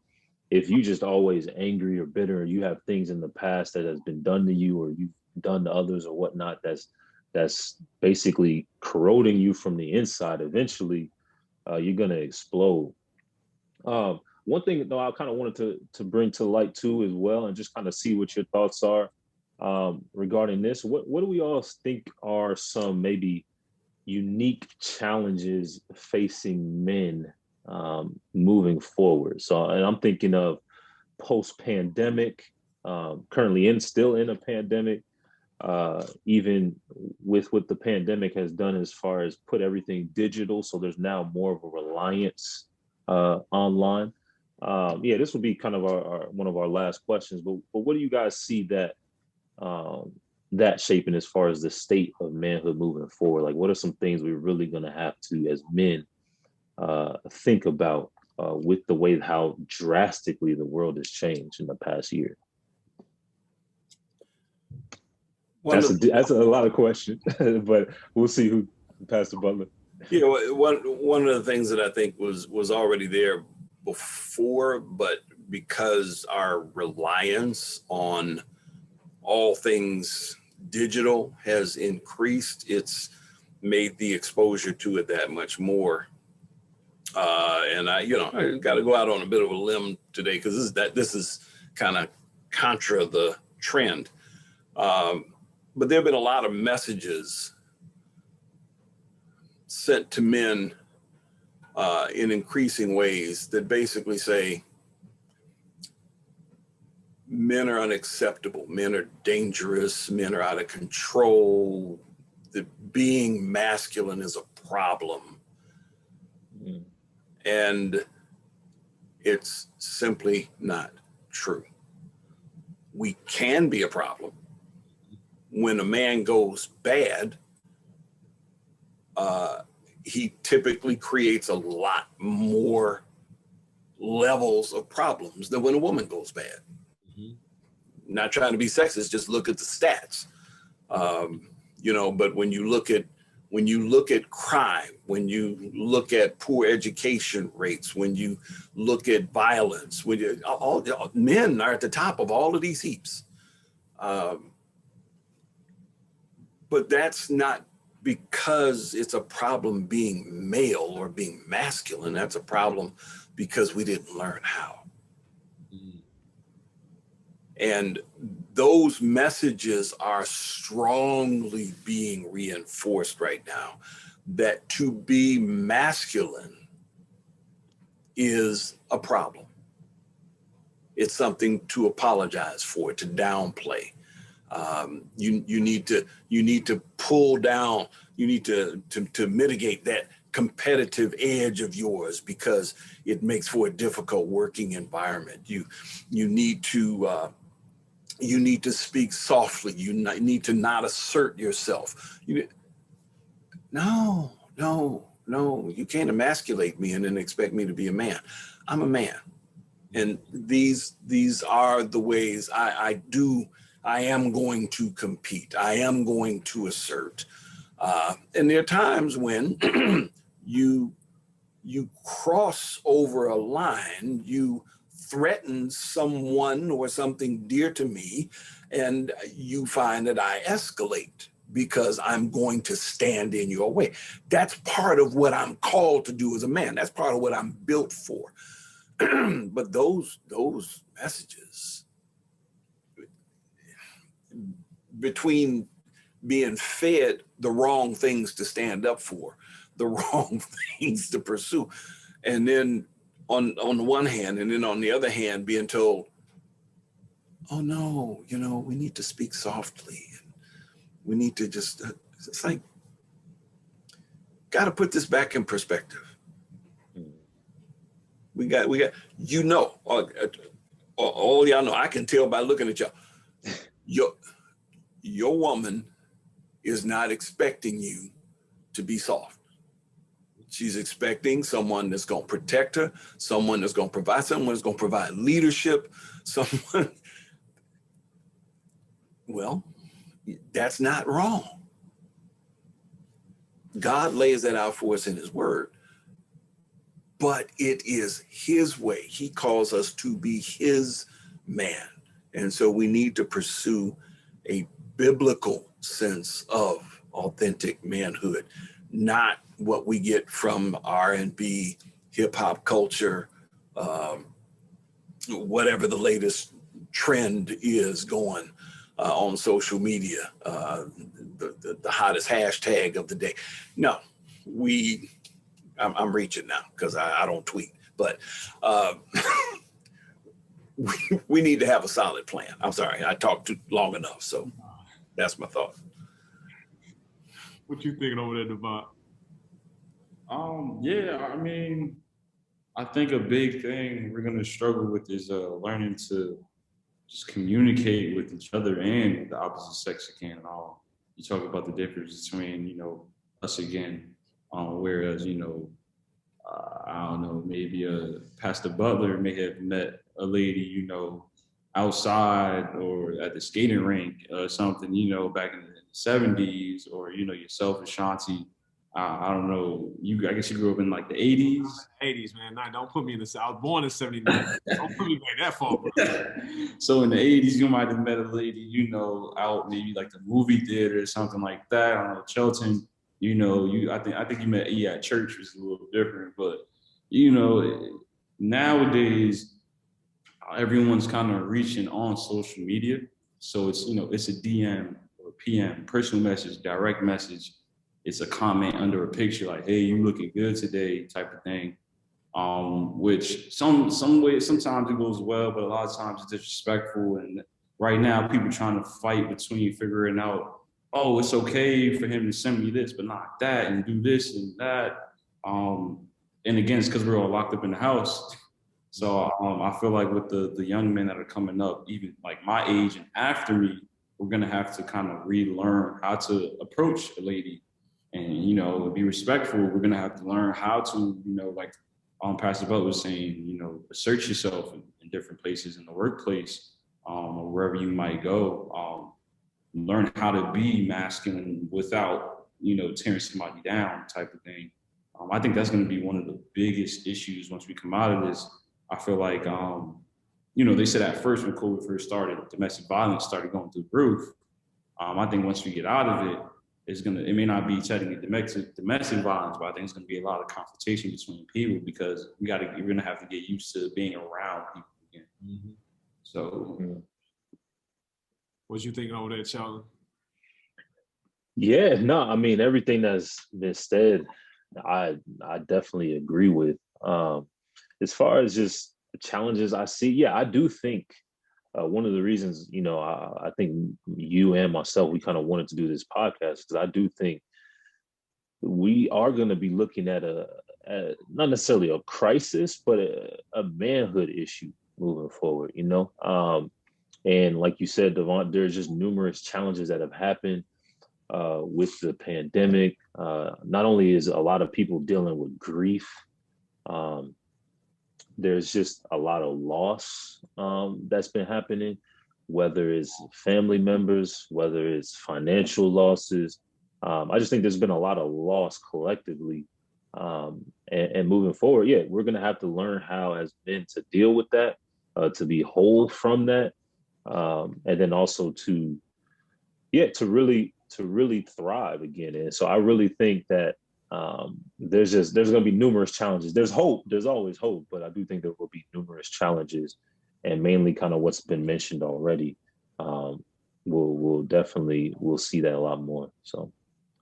if you just always angry or bitter, or you have things in the past that has been done to you or you've done to others or whatnot, that's basically corroding you from the inside, eventually you're going to explode. One thing though I kind of wanted to bring to light too as well, and just kind of see what your thoughts are regarding this. What do we all think are some maybe unique challenges facing men moving forward. So, and I'm thinking of post-pandemic, currently still in a pandemic, even with what the pandemic has done as far as put everything digital. So there's now more of a reliance online. Yeah, this will be kind of our one of our last questions, but what do you guys see that shaping as far as the state of manhood moving forward? Like, what are some things we're really going to have to, as men, think about with the way how drastically the world has changed in the past year? That's a lot of questions, but we'll see who Pastor Butler. Yeah, one of the things that I think was already there before, but because our reliance on all things digital has increased, it's made the exposure to it that much more. And I got to go out on a bit of a limb today because this is kind of contra the trend. But there have been a lot of messages sent to men in increasing ways that basically say men are unacceptable, men are dangerous, men are out of control, that being masculine is a problem. Mm. And it's simply not true. We can be a problem. When a man goes bad, he typically creates a lot more levels of problems than when a woman goes bad. Mm-hmm. Not trying to be sexist, just look at the stats. But when you look at crime, when you look at poor education rates, when you look at violence, all men are at the top of all of these heaps. But that's not because it's a problem being male or being masculine. That's a problem because we didn't learn how. Mm. And those messages are strongly being reinforced right now, that to be masculine is a problem. It's something to apologize for, to downplay. You need to pull down, you need to mitigate that competitive edge of yours because it makes for a difficult working environment. You need to speak softly. You need to not assert yourself. No, you can't emasculate me and then expect me to be a man. I'm a man. And these are the ways I am going to compete. I am going to assert. And there are times when you cross over a line, you threaten someone or something dear to me, and you find that I escalate because I'm going to stand in your way. That's part of what I'm called to do as a man. That's part of what I'm built for. But those messages, between being fed the wrong things to stand up for, the wrong things to pursue, and then on the one hand, and then on the other hand, being told, oh no, we need to speak softly. We need to just, it's like, got to put this back in perspective. We got, all y'all know, I can tell by looking at y'all, your woman is not expecting you to be soft. She's expecting someone that's going to protect her, someone that's going to provide, someone that's going to provide leadership, someone. Well, that's not wrong. God lays that out for us in his word, but it is his way. He calls us to be his man. And so we need to pursue a biblical sense of authentic manhood, not what we get from R&B, hip hop culture, whatever the latest trend is going on social media, the hottest hashtag of the day. No, we I'm reaching now because I don't tweet, but we need to have a solid plan. I'm sorry, I talked too long enough, so that's my thought. What you thinking over there, Devon? Yeah, I mean, I think a big thing we're gonna struggle with is learning to just communicate with each other and the opposite sex again. You talk about the difference between, us again, whereas, I don't know, maybe Pastor Butler may have met a lady, outside or at the skating rink or something, back in the 70s, or, yourself, Ashanti. I don't know. I guess you grew up in like the 80s. 80s, man. Nah, don't put me in the. I was born in 79. Don't put me back that far, bro. So in the 80s, you might have met a lady, out maybe like the movie theater or something like that. I don't know, Chelton. I think you met at church, was a little different, but nowadays everyone's kind of reaching on social media. So it's a DM or PM, personal message, direct message. It's a comment under a picture like, hey, you looking good today, type of thing. Which some way sometimes it goes well, but a lot of times it's disrespectful. And right now people trying to fight between figuring out, oh, it's okay for him to send me this, but not that, and do this and that. And again, it's because we're all locked up in the house. So I feel like with the young men that are coming up, even like my age and after me, we're gonna have to kind of relearn how to approach a lady and be respectful. We're gonna have to learn how to, like Pastor Butler was saying, assert yourself in different places in the workplace, or wherever you might go. Learn how to be masculine without, tearing somebody down, type of thing. I think that's going to be one of the biggest issues once we come out of this. I feel like, they said at first when COVID first started, domestic violence started going through the roof. I think once we get out of it, it may not be technically domestic violence, but I think it's going to be a lot of confrontation between people because you're going to have to get used to being around people again. Mm-hmm. So, what you thinking over there, Sheldon? Yeah, no, I mean, everything that's been said, I definitely agree with. As far as just the challenges I see, yeah, I do think one of the reasons, I think you and myself, we kind of wanted to do this podcast because I do think we are going to be looking at not necessarily a crisis, but a manhood issue moving forward, and like you said, Devon, there's just numerous challenges that have happened with the pandemic. Not only is a lot of people dealing with grief, there's just a lot of loss that's been happening, whether it's family members, whether it's financial losses. I just think there's been a lot of loss collectively. And moving forward, yeah, we're going to have to learn how as men to deal with that, to be whole from that. And then also to really thrive again. And so I really think that there's going to be numerous challenges. There's hope. There's always hope, but I do think there will be numerous challenges, and mainly kind of what's been mentioned already. We'll see that a lot more. So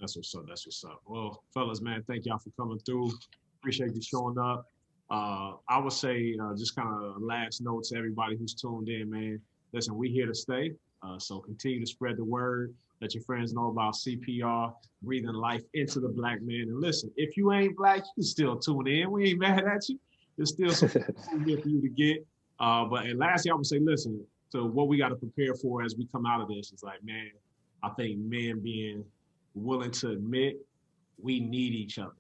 that's what's up. That's what's up. Well, fellas, man, thank y'all for coming through. Appreciate you showing up. I would say just kind of last note to everybody who's tuned in, man. Listen, we here to stay. So continue to spread the word. Let your friends know about CPR, breathing life into the black man. And listen, if you ain't black, you can still tune in. We ain't mad at you. There's still something here for you to get. And lastly, I would say, listen, so what we got to prepare for as we come out of this is like, man, I think men being willing to admit we need each other.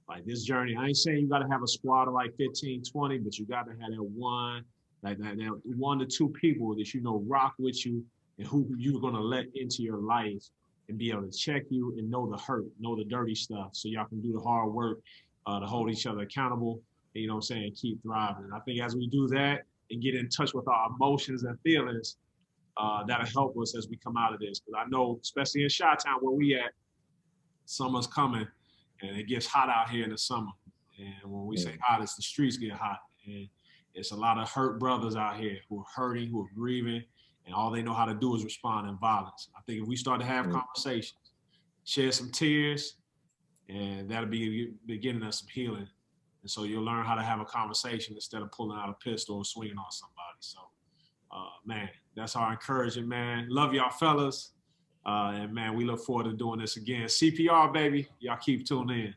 Like this journey, I ain't saying you got to have a squad of like 15, 20, but you got to have that one, like that 1 to 2 people that rock with you and who you're going to let into your life and be able to check you and know the hurt, know the dirty stuff, so y'all can do the hard work to hold each other accountable, and keep thriving. And I think as we do that and get in touch with our emotions and feelings, that'll help us as we come out of this. Because I know, especially in Chi-Town where we at, summer's coming and it gets hot out here in the summer. And when we say hot, it's the streets get hot. And it's a lot of hurt brothers out here who are hurting, who are grieving, and all they know how to do is respond in violence. I think if we start to have conversations, share some tears, and that'll be the beginning of some healing. And so you'll learn how to have a conversation instead of pulling out a pistol or swinging on somebody. So, man, that's our encouragement, man. Love y'all fellas. And man, we look forward to doing this again. CPR, baby. Y'all keep tuning in.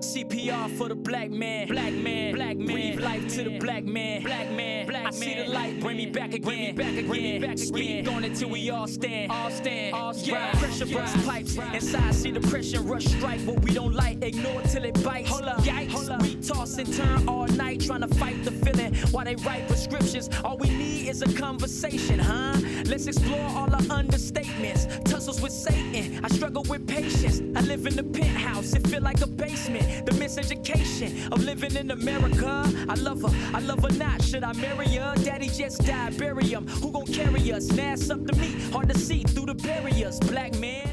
CPR for the black man, black man, black man. Breathe life to the black man, black man, black man. I see the light, bring me back again, bring me back again, bring me back again. Speak on it till we all stand, all stand, all stand. Yeah. Pressure burst pipes, inside see the pressure rush strike. What we don't like, ignore till it bites. Hold up, yikes. Hold up. We toss and turn all night, trying to fight the feeling while they write prescriptions. All we need is a conversation, huh? Let's explore all our understatements, tussles with Satan. I struggle with patience. I live in the penthouse, it feel like a basement. The miseducation of living in America. I love her not. Should I marry her? Daddy just died, bury him. Who gon' carry us? Nass up to me, hard to see through the barriers. Black man.